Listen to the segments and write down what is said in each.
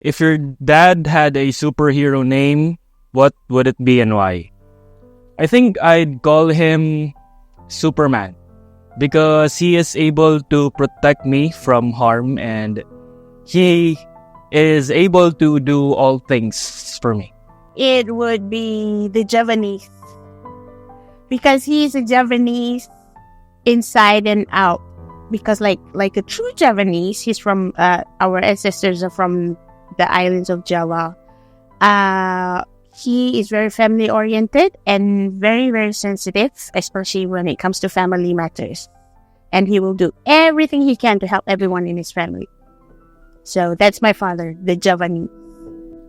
If your dad had a superhero name, what would it be and why? I think I'd call him Superman because he is able to protect me from harm and he is able to do all things for me. It would be the Javanese because he's a Javanese inside and out. Because like a true Javanese, he's from our ancestors are from the islands of Java. He is very family oriented and very, very sensitive, especially when it comes to family matters. And he will do everything he can to help everyone in his family. So that's my father, the Javanese.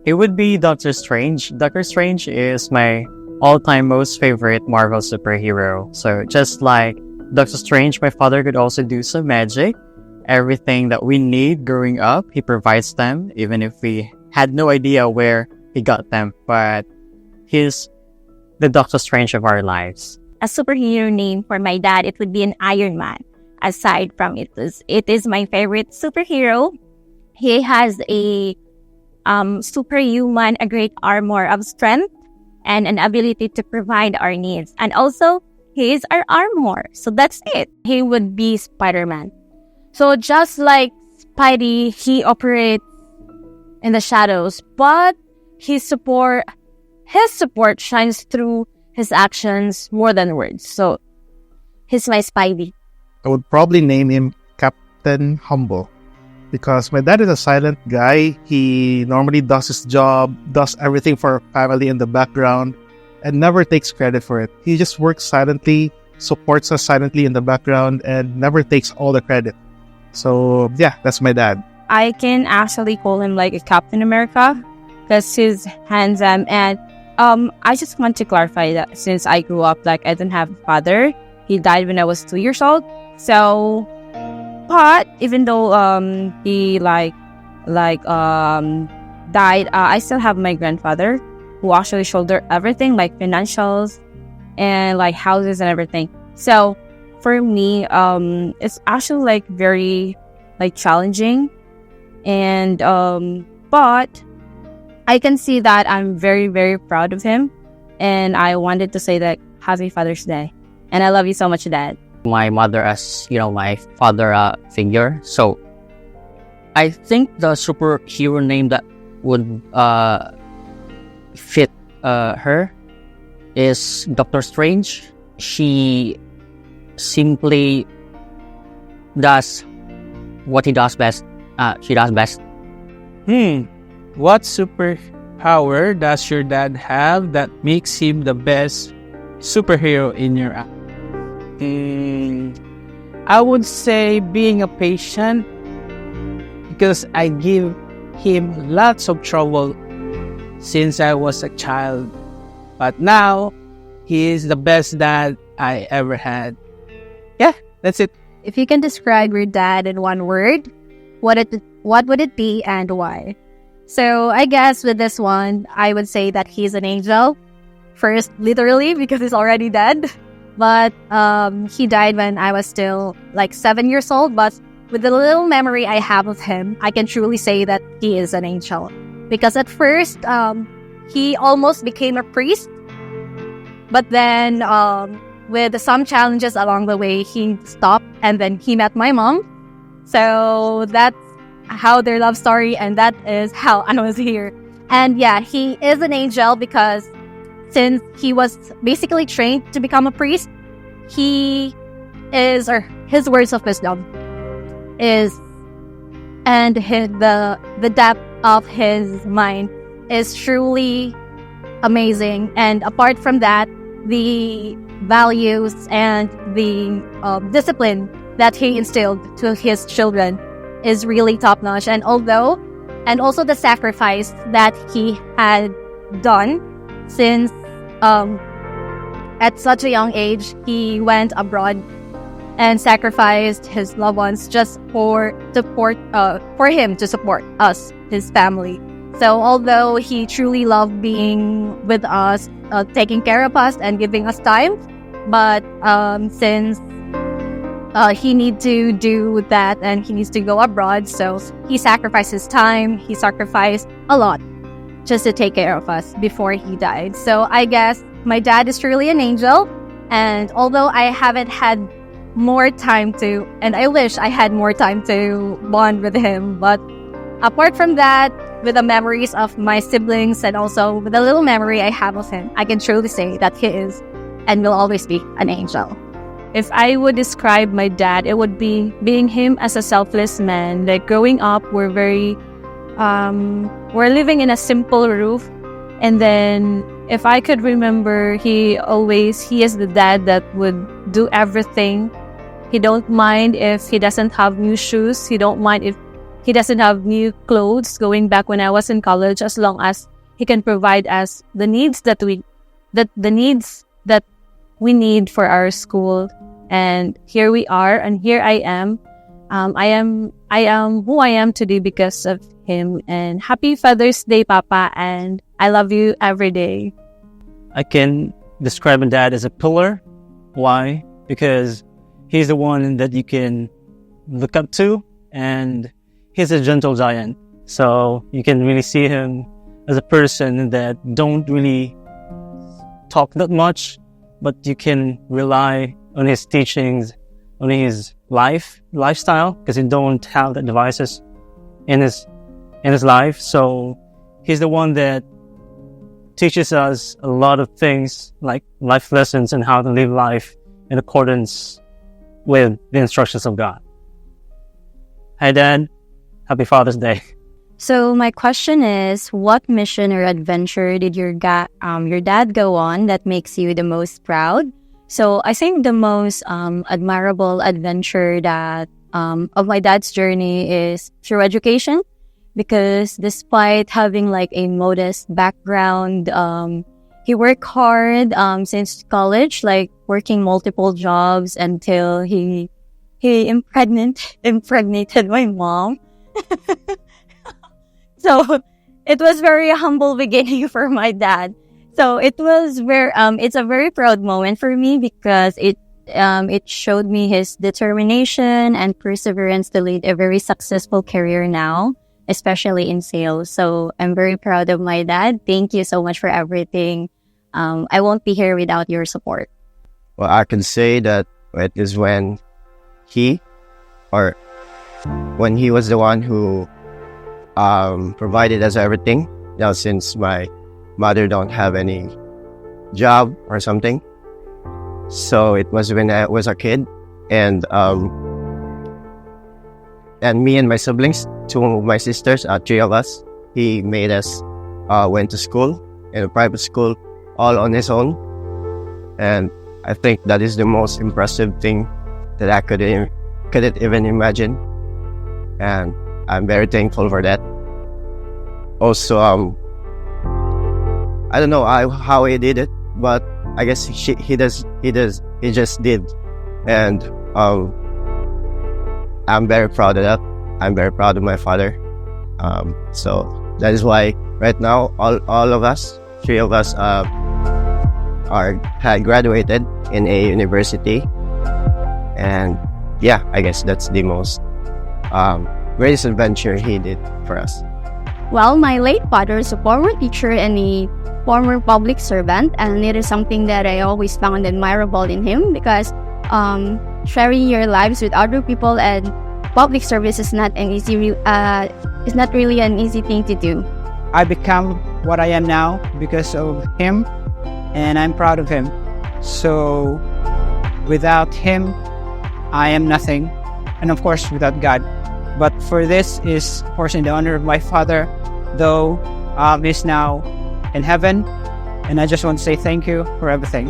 It would be Doctor Strange. Doctor Strange is my all-time most favorite Marvel superhero. So just like Doctor Strange, my father could also do some magic. Everything that we need growing up, he provides them, even if we had no idea where he got them. But he's the Doctor Strange of our lives. A superhero name for my dad, it would be an Iron Man. Aside from it is my favorite superhero. He has a superhuman, a great armor of strength and an ability to provide our needs. And also, he is our armor. So that's it. He would be Spider-Man. So just like Spidey, he operates in the shadows, but his support shines through his actions more than words. So he's my Spidey. I would probably name him Captain Humble because my dad is a silent guy. He normally does his job, does everything for our family in the background, and never takes credit for it. He just works silently, supports us silently in the background, and never takes all the credit. So yeah, that's my dad. I can actually call him like a Captain America because he's handsome. And I just want to clarify that since I grew up, like I didn't have a father. He died when I was 2 years old. So, but even though he died, I still have my grandfather who actually shouldered everything like financials and like houses and everything. So for me, it's actually like very like challenging, and but I can see that I'm very, very proud of him, and I wanted to say that Happy Father's Day, and I love you so much, Dad. My mother as, my father figure. So I think the superhero name that would fit her is Doctor Strange. She simply does what he does best. She does best. What superpower does your dad have that makes him the best superhero in your app? I would say being a patient because I give him lots of trouble since I was a child. But now, he is the best dad I ever had. Yeah, that's it. If you can describe your dad in one word, what would it be and why? So I guess with this one, I would say that he's an angel. First, literally, because he's already dead. But he died when I was still like 7 years old. But with the little memory I have of him, I can truly say that he is an angel. Because at first, he almost became a priest. But then, with some challenges along the way, he stopped and then he met my mom. So that's how their love story, and that is how I was here. And yeah, he is an angel because since he was basically trained to become a priest, his words of wisdom is, and the depth of his mind is truly amazing. And apart from that, the values and the discipline that he instilled to his children is really top notch. And also the sacrifice that he had done since at such a young age, he went abroad and sacrificed his loved ones just for him to support us, his family. So although he truly loved being with us, taking care of us and giving us time, but since he need to do that and he needs to go abroad. So he sacrificed his time. He sacrificed a lot just to take care of us before he died. So I guess my dad is truly an angel. And although I haven't had more time to, and I wish I had more time to bond with him, but apart from that, with the memories of my siblings and also with the little memory I have of him, I can truly say that he is and will always be an angel. If I would describe my dad, it would be being him as a selfless man. Like growing up, we're living in a simple roof. And then if I could remember, he is the dad that would do everything. He don't mind if he doesn't have new shoes. He don't mind if he doesn't have new clothes going back when I was in college, as long as he can provide us the needs that we need for our school. And here we are, and here I am. I am who I am today because of him. And happy Father's Day, Papa, and I love you every day. I can describe my dad as a pillar. Why? Because he's the one that you can look up to, and he's a gentle giant. So you can really see him as a person that don't really talk that much, but you can rely on his teachings, on his lifestyle, because he don't have the devices in his life. So he's the one that teaches us a lot of things, like life lessons and how to live life in accordance with the instructions of God. Hi, Dad. Happy Father's Day. So my question is, what mission or adventure did your dad go on that makes you the most proud? So I think the most admirable adventure that of my dad's journey is through education, because despite having like a modest background, he worked hard since college, like working multiple jobs until he impregnated my mom. So it was very humble beginning for my dad. So it's a very proud moment for me because it showed me his determination and perseverance to lead a very successful career now, especially in sales. So I'm very proud of my dad. Thank you so much for everything. I won't be here without your support. Well, I can say that it is when he was the one who provided us everything. Now, since my mother don't have any job or something, so it was when I was a kid, and me and my siblings, two of my sisters, three of us, he made us went to school, in a private school, all on his own. And I think that is the most impressive thing that I couldn't even imagine, and I'm very thankful for that. Also, I don't know how he did it, but I guess he just did, and I'm very proud of that. I'm very proud of my father. So that is why right now all of us, three of us, had graduated in a university, and yeah, I guess that's the most greatest adventure he did for us. Well, my late father is a former teacher and a former public servant, and it is something that I always found admirable in him because sharing your lives with other people and public service is not really an easy thing to do. I become what I am now because of him, and I'm proud of him. So without him, I am nothing, and of course without God. But for this is, of course, in the honor of my father, though he's now in heaven, and I just want to say thank you for everything.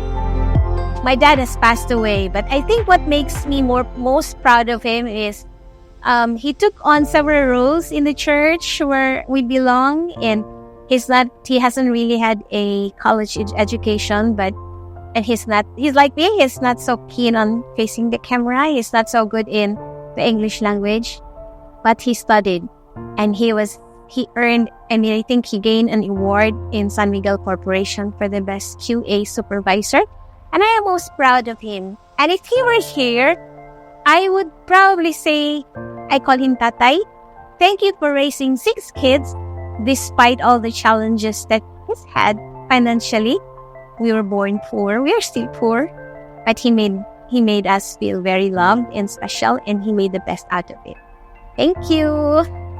My dad has passed away, but I think what makes me most proud of him is he took on several roles in the church where we belong, and he hasn't really had a college education, he's like me, he's not so keen on facing the camera, he's not so good in the English language, but he studied, and he earned, and I think he gained an award in San Miguel Corporation for the best QA supervisor, and I am most proud of him. And if he were here, I would probably say I call him Tatay. Thank you for raising 6 kids despite all the challenges that he's had financially. We were born poor. We are still poor. But he made us feel very loved and special, and he made the best out of it. Thank you.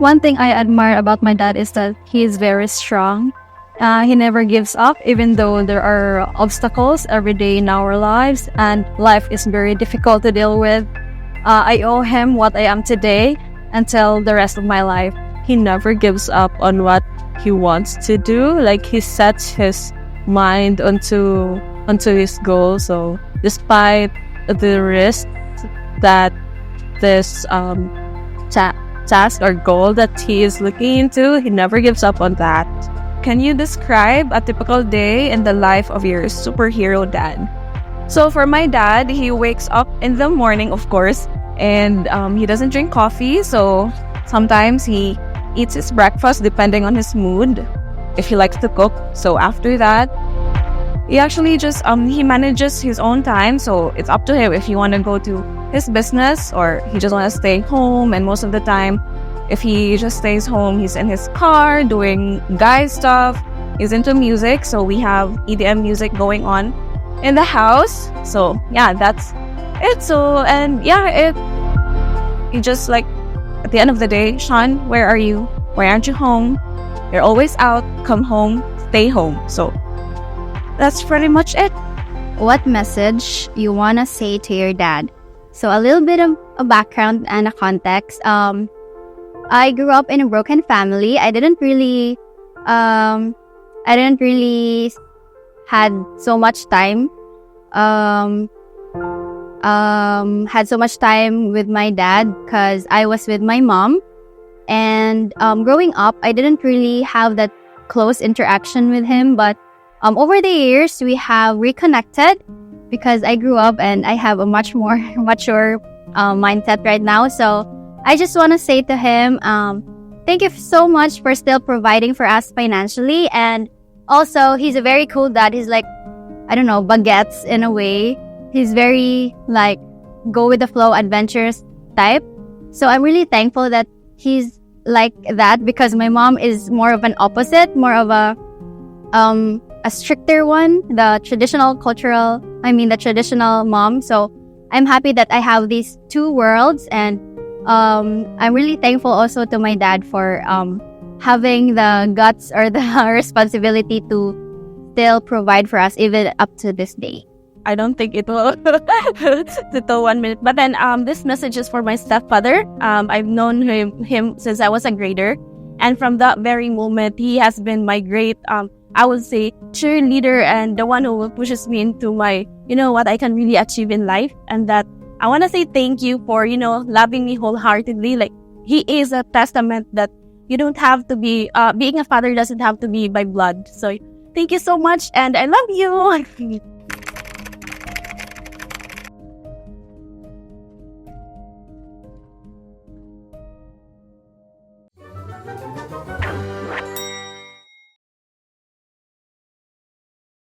One thing I admire about my dad is that he is very strong. He never gives up, even though there are obstacles every day in our lives, and life is very difficult to deal with. I owe him what I am today until the rest of my life. He never gives up on what he wants to do. Like, he sets his mind onto his goal. So despite the risk that this task or goal that he is looking into, he never gives up on that. Can you describe a typical day in the life of your superhero dad? So for my dad, he wakes up in the morning, of course, and he doesn't drink coffee. So sometimes he eats his breakfast depending on his mood, if he likes to cook. So after that, he actually just he manages his own time. So it's up to him if he want to go to his business or he just want to stay home. And most of the time, if he just stays home, he's in his car doing guy stuff. He's into music, so we have EDM music going on in the house. So yeah, that's it. So, and yeah, he just like, at the end of the day, Sean, where are you? Why aren't you home? You're always out. Come home. Stay home. So that's pretty much it. What message you want to say to your dad? So a little bit of a background and a context. I grew up in a broken family. I didn't really had so much time with my dad because I was with my mom. And growing up, I didn't really have that close interaction with him. But over the years, we have reconnected because I grew up and I have a much more mature mindset right now. So I just want to say to him, thank you so much for still providing for us financially. And also, he's a very cool dad. He's like, I don't know, baguettes in a way. He's very like go with the flow, adventurous type. So I'm really thankful that he's like that because my mom is more of an opposite, more of a stricter one, the traditional mom. So I'm happy that I have these two worlds, and I'm really thankful also to my dad for having the guts or the responsibility to still provide for us even up to this day. I don't think it will to 1 minute. But then this message is for my stepfather. I've known him since I was a grader. And from that very moment, he has been my great, I would say, cheerleader and the one who pushes me into my, what I can really achieve in life. And that I want to say thank you for, loving me wholeheartedly. Like, he is a testament that you don't have to be, being a father doesn't have to be by blood. So thank you so much. And I love you.